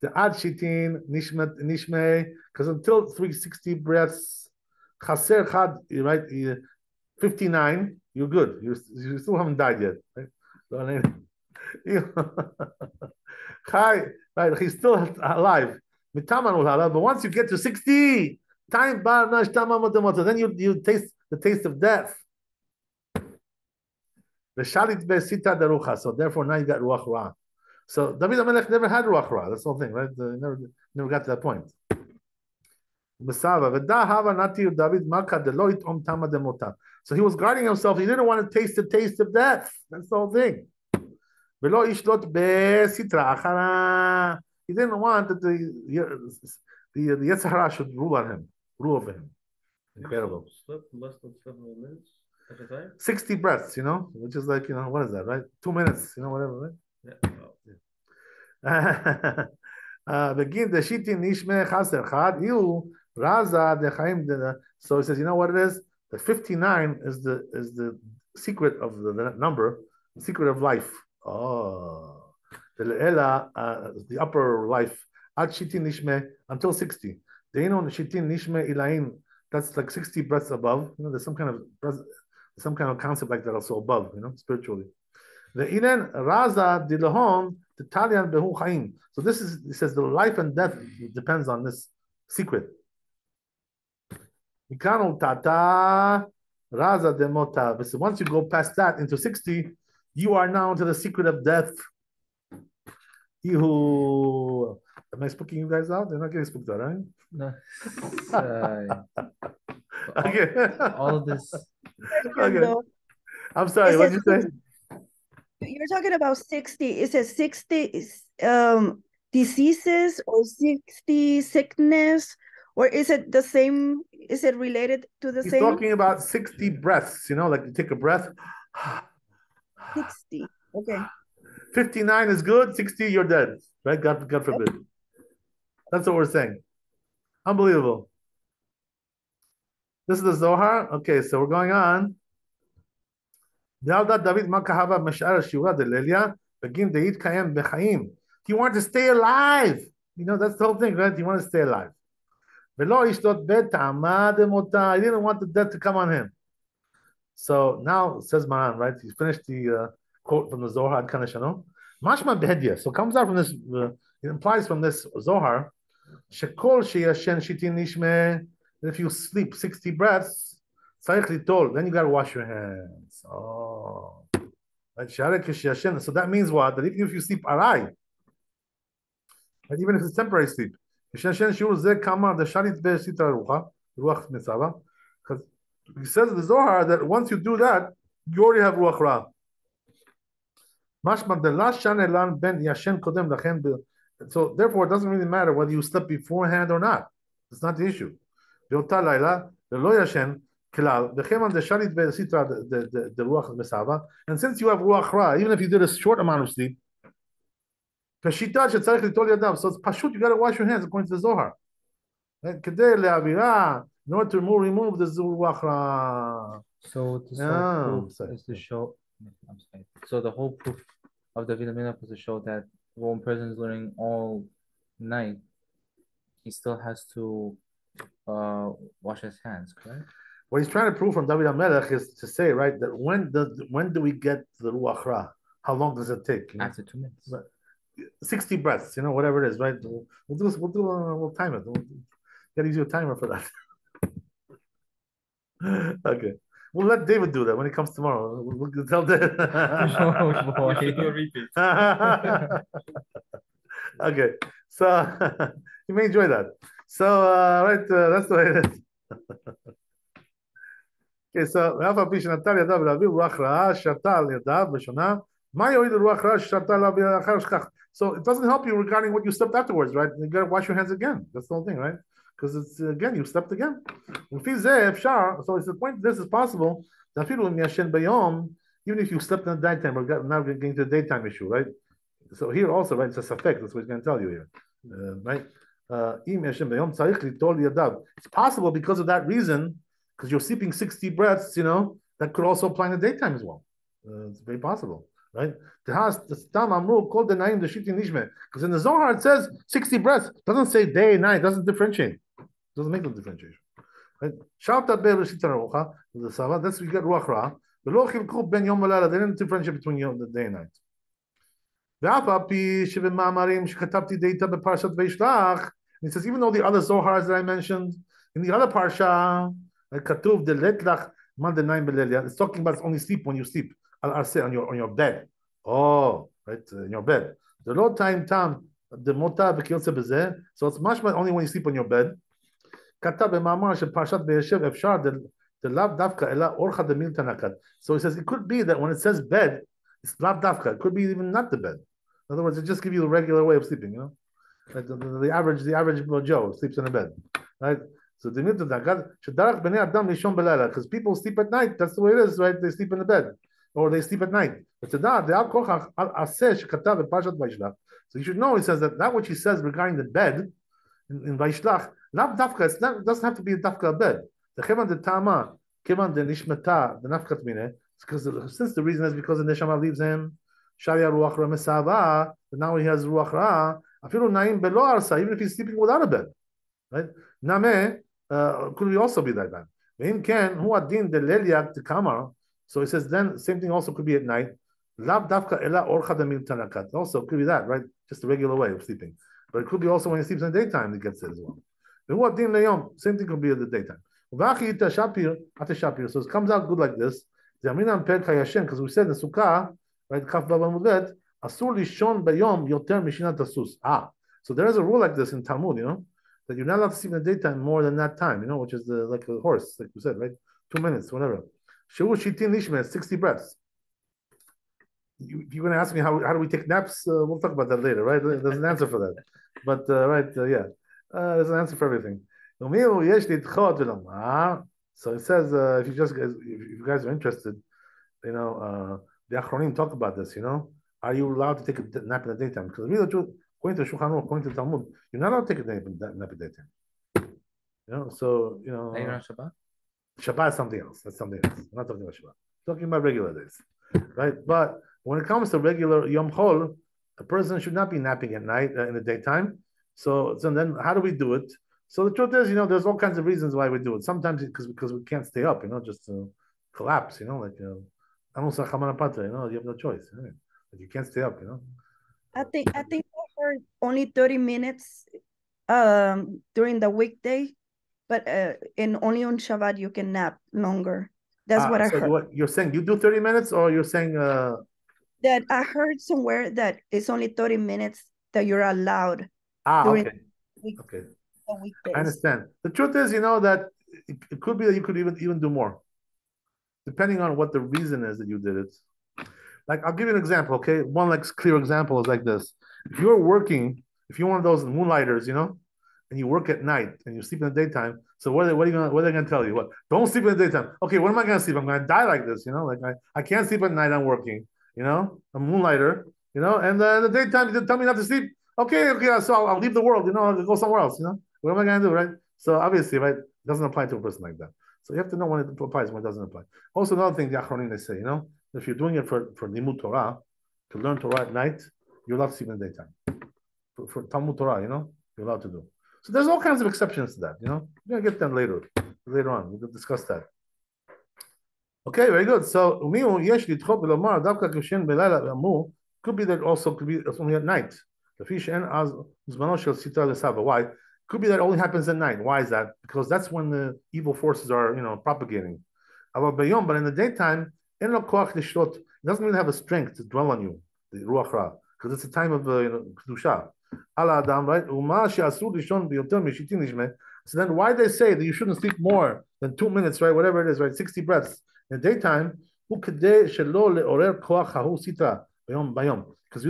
The ad shitin nishme, because until 360 breaths, chaser chad, right? 59, you're good. You still haven't died yet, right? Right? He's still alive. But once you get to 60, then you taste the taste of death. So therefore now you got ruach ra. So David HaMelech never had ruach ra. That's the whole thing, right? Never got to that point. So he was guarding himself. He didn't want to taste the taste of death. That's the whole thing. He didn't want that the Yetzer Hara should rule over him. Incredible. Slept less than 7 minutes at a time? 60 breaths, which is like, what is that, right? 2 minutes, whatever, right? Begin the shitin nishme chaser chad you raza de chaim. So he says, you know what it is? The 59 is the secret of the number, the secret of life. Oh, the upper life. Ad shitin nishme until 60. The shitin nishme ilain. That's like 60 breaths above. There's some kind of concept like that also above. Spiritually. The inen raza dilahon the talian behu chaim. So this is, it says the life and death depends on this secret. Mikanu tata raza demota. So once you go past that into 60, you are now into the secret of death. Am I spooking you guys out? They're not getting spooked out, right? No. Okay. All of this. Okay. I'm sorry. What did you say? You're talking about 60. It says 60 diseases or 60 sickness, or is it the same? Is it related to the He's same? talking about 60 breaths, like you take a breath. 60. Okay. 59 is good, 60 you're dead, right? God forbid. That's what we're saying. Unbelievable. This is the Zohar. Okay, so we're going on. He wanted to stay alive. That's the whole thing, right? He wanted to stay alive. He didn't want the death to come on him. So now, says Maran, right? He finished the quote from the Zohar Ad Kanashano. Mashma behedya. So it comes out from this, it implies from this Zohar, Shekol sheyashen shitin nishme, if you sleep 60 breaths, then you got to wash your hands. Oh. Right? So that means what? That even if you sleep arai, right? Even if it's temporary sleep, because he says in the Zohar that once you do that, you already have ruach ra. So therefore, it doesn't really matter whether you slept beforehand or not. It's not the issue. And since you have ruach ra, even if you did a short amount of sleep, so it's pashut, you got to wash your hands according to the Zohar. Right? In order to remove the ruach ra. So this whole proof is to show. I'm sorry. So the whole proof of the Vilamina was to show that when one person is learning all night, he still has to wash his hands, correct? What he's trying to prove from David HaMelech is to say, right, that when do we get the ruach ra? How long does it take? After 2 minutes. 60 breaths, whatever it is, right? We'll time it. We'll gotta use your timer for that. Okay. We'll let David do that when he comes tomorrow. We'll tell David. Okay. So you may enjoy that. So right, that's the way it is. Okay, so ואף על פי שנטל ידיו להביא רוח רעה, שתה על ידיו ראשונה, מה יועיל לרוח רעה ששתה להביא אחר שכך? So it doesn't help you regarding what you stepped afterwards, right? You gotta wash your hands again. That's the whole thing, right? Because it's again, you stepped again. לפי זה אפשר, so it's the point this is possible, אפילו אם ישן ביום, even if you slept in the daytime, we're now getting to the daytime issue, right? So here also, right, it's a suffix, that's what he's going to tell you here, right? אם ישן ביום צריך ליטול ידיו. It's possible because of that reason, because you're sleeping 60 breaths, that could also apply in the daytime as well. It's very possible, right? Because in the Zohar it says 60 breaths. It doesn't say day, night, it doesn't differentiate. It doesn't make no differentiation. Right? That's we get ruach ra. They didn't differentiate between the day and night. And he says, even though the other Zohars that I mentioned, in the other parsha, it's talking about only sleep when you sleep. On your bed. Oh, right, in your bed. The low time tam, the mota b'kilse. So it's much more only when you sleep on your bed. So he says it could be that when it says bed, it's lav dafka. It could be even not the bed. In other words, it just gives you the regular way of sleeping. Like the average Joe sleeps in a bed, right? So the because people sleep at night. That's the way it is, right? They sleep in the bed or they sleep at night. So you should know. He says that which he says regarding the bed in Vaishlach, lav dafka. It doesn't have to be a dafka bed. The chevan de tama, kevan de nishmata, the nafkat mine. Because since the reason is because the neshama leaves him, sharia ruach ra mesava. Now he has ruach ra. Afilu naim belo arsa, even if he's sleeping without a bed, right? Name could also be like that. Ve'im ken hu adin de leliak de kamar. So he says then same thing also could be at night. Lav dafka ela orcha de miltanakat. Also could be that, right? Just a regular way of sleeping. But it could be also when he sleeps in the daytime he gets it as well. Ve'hu adin leyom, same thing could be at the daytime. V'achi ita shapir, ate shapir. So it comes out good like this. Because we said in the Sukkah, right? Kaf b'amudlet. Asur lishon bayom yoter mishinat asus. So there is a rule like this in Talmud, that you're not allowed to sleep in the daytime more than that time, which is like a horse, like we said, right? 2 minutes, whatever. Shehu shitin lishme, 60 breaths. If you're going to ask me how do we take naps, we'll talk about that later, right? There's an answer for that. But yeah, there's an answer for everything. So it says, if you guys are interested, the Achronim talk about this, Are you allowed to take a nap in the daytime? Because really, according to Shulchan Aruch, according to Talmud, you're not allowed to take a nap in the daytime. Even on Shabbat? Shabbat is something else. That's something else. I'm not talking about Shabbat. I'm talking about regular days, right? But when it comes to regular Yom Chol, a person should not be napping at night in the daytime. So then, how do we do it? So the truth is, there's all kinds of reasons why we do it. Sometimes because we can't stay up, just to collapse, like you have no choice. Right? You can't stay up, I think I heard only 30 minutes during the weekday, but only on Shabbat you can nap longer. That's what I heard. What you're saying, you do 30 minutes, or you're saying that I heard somewhere that it's only 30 minutes that you're allowed during okay. the weekdays. I understand. The truth is, that it could be that you could even do more, depending on what the reason is that you did it. Like, I'll give you an example, okay? One clear example is like this. If you're one of those moonlighters, and you work at night and you sleep in the daytime, so what are they gonna tell you? What? Don't sleep in the daytime. Okay, when am I gonna sleep? I'm gonna die like this, I can't sleep at night, I'm working, I'm a moonlighter, and in the daytime you tell me not to sleep. Okay, so I'll leave the world, I'll go somewhere else, What am I gonna do, right? So obviously, right, it doesn't apply to a person like that. So you have to know when it applies and when it doesn't apply. Also, another thing the Achronim they say, if you're doing it for Limud Torah, to learn Torah at night, you're allowed to sleep in the daytime. For Talmud Torah, you're allowed to do. So there's all kinds of exceptions to that, We're going to get them later on. We'll discuss that. Okay, very good. So, could be that also could be only at night. Why? Could be that only happens at night. Why is that? Because that's when the evil forces are, propagating. But in the daytime, it doesn't even have a strength to dwell on you, the ruach ra, because it's a time of kedusha. Ala adam, right? So then why they say that you shouldn't sleep more than 2 minutes, right? Whatever it is, right? 60 breaths in the daytime. Because we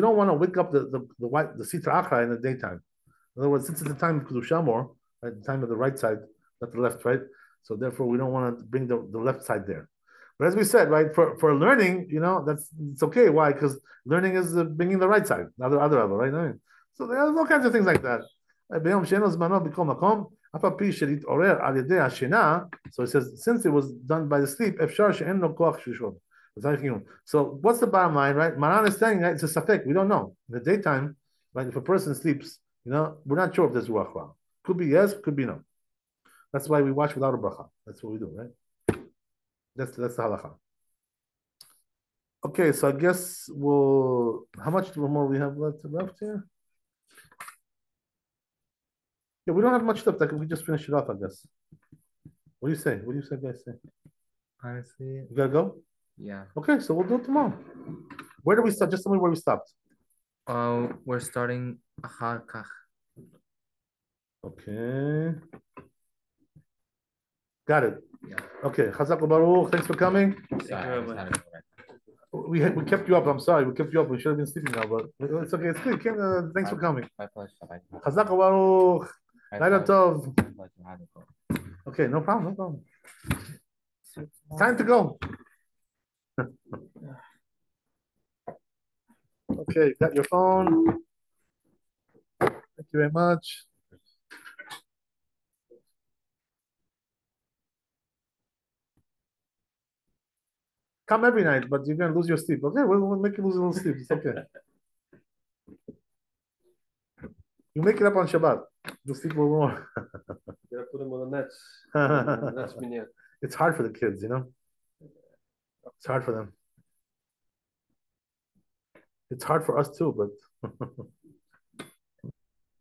don't want to wake up the sitra achra in the daytime. In other words, since it's the time of kedusha more, right? The time of the right side, not the left, right? So therefore, we don't want to bring the left side there. But as we said, right, for learning, it's okay. Why? Because learning is bringing the right side, other level, right? So there's all kinds of things like that. So it says, since it was done by the sleep, so what's the bottom line, right? Maran is saying, right, it's a safek. We don't know. In the daytime, right, if a person sleeps, we're not sure if there's ruach ra. Could be yes, could be no. That's why we watch without a bracha. That's what we do, right? That's the halacha. Okay, so I guess how much more we have left here? Yeah, we don't have much left. We just finish it off, I guess. What do you say? What do you say, guys? Honestly, You gotta go? yeah. Okay, so we'll do it tomorrow. Where do we start? Just tell me where we stopped. We're starting achar kach. Okay. Got it. Yeah. Okay. Chazak Baruch. Thanks for coming. Sorry, I just had it right. We kept you up. I'm sorry. We kept you up. We should have been sleeping now, but it's okay. It's good. Thanks for coming. My pleasure. Chazak Baruch. Laila Tov. My pleasure. Okay, no problem. No problem. Time to go. Okay, got your phone. Thank you very much. Come every night, but you're gonna lose your sleep. Okay, we'll make you lose a little sleep. It's okay. You make it up on Shabbat. You'll sleep a little more. You gotta put them on the nets. That's minyan. It's hard for the kids, It's hard for them. It's hard for us too, but